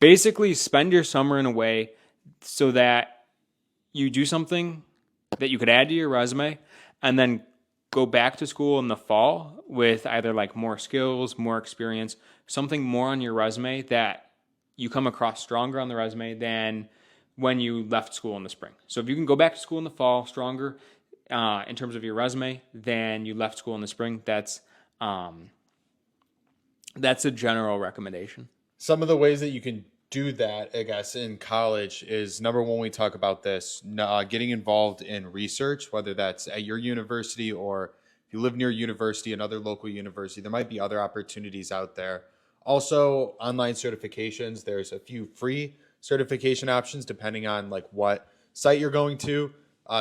Basically, spend your summer in a way so that you do something that you could add to your resume and then go back to school in the fall with either like more skills, more experience, something more on your resume that you come across stronger on the resume than when you left school in the spring. So if you can go back to school in the fall stronger in terms of your resume than you left school in the spring, um, that's a general recommendation. Some of the ways that you can do that, I guess, in college is number one, we talk about this, getting involved in research, whether that's at your university or if you live near university, another local university, there might be other opportunities out there. Also, online certifications, there's a few free certification options depending on like what site you're going to.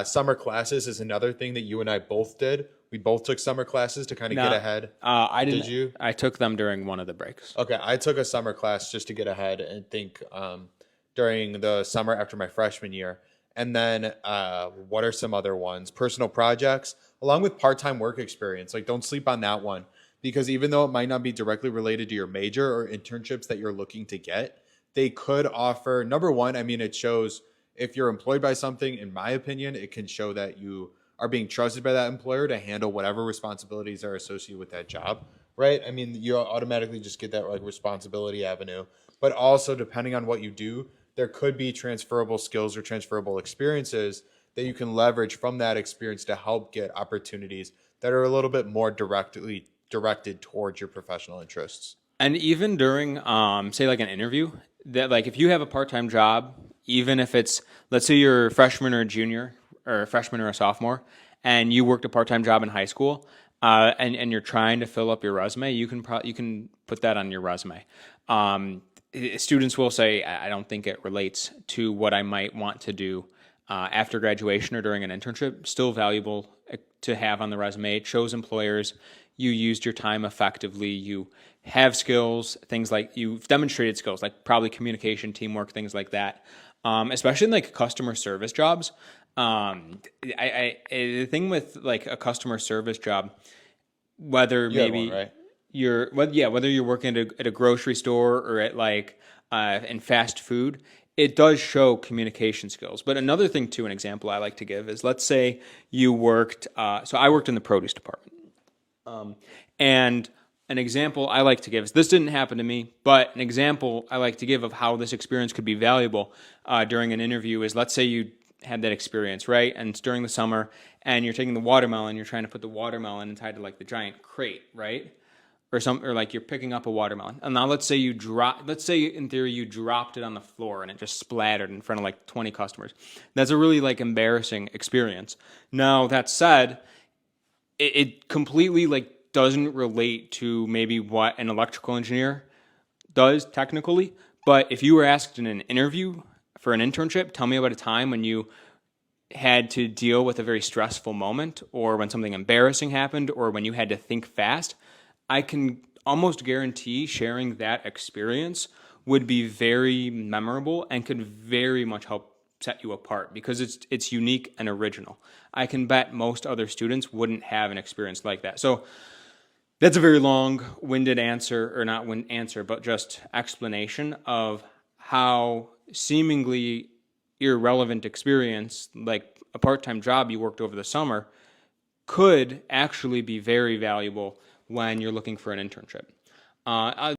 Summer classes is another thing that you and I both did. We both took summer classes to kind of get Now, ahead. I Did didn't. you? I took them during one of the breaks. Okay, I took a summer class just to get ahead and think during the summer after my freshman year. And then what are some other ones? Personal projects, along with part time work experience. Like, don't sleep on that one because even though it might not be directly related to your major or internships that you're looking to get, they could offer number one, I mean, it shows if you're employed by something, in my opinion, it can show that you are being trusted by that employer to handle whatever responsibilities are associated with that job, right? I mean, you automatically just get that like responsibility avenue, but also depending on what you do, there could be transferable skills or transferable experiences that you can leverage from that experience to help get opportunities that are a little bit more directly directed towards your professional interests. And even during, say, like an interview, that like if you have a part-time job, even if it's, let's say you're a freshman or a junior, or a freshman or a sophomore, and you worked a part-time job in high school, and you're trying to fill up your resume, you can put that on your resume. Students will say, I don't think it relates to what I might want to do after graduation or during an internship. Still valuable to have on the resume. It shows employers you used your time effectively. You have skills, things like you've demonstrated skills, like probably communication, teamwork, things like that. Especially in like customer service jobs. The thing with like a customer service job, whether You had one, maybe right? whether you're working at a grocery store or at like in fast food, it does show communication skills. But another thing too, an example I like to give is, let's say you worked. So I worked in the produce department, and an example I like to give is, this didn't happen to me, but an example I like to give of how this experience could be valuable during an interview is, let's say you had that experience, right? And it's during the summer, and you're taking the watermelon, you're trying to put the watermelon inside of like the giant crate, right? Or like you're picking up a watermelon. And now let's say in theory you dropped it on the floor and it just splattered in front of like 20 customers. That's a really like embarrassing experience. Now, that said, it completely like doesn't relate to maybe what an electrical engineer does technically. But if you were asked in an interview for an internship, tell me about a time when you had to deal with a very stressful moment, or when something embarrassing happened, or when you had to think fast, I can almost guarantee sharing that experience would be very memorable and could very much help set you apart because it's unique and original. I can bet most other students wouldn't have an experience like that. So that's a very long-winded answer, or not answer, but just explanation of how seemingly irrelevant experience, like a part-time job you worked over the summer, could actually be very valuable when you're looking for an internship.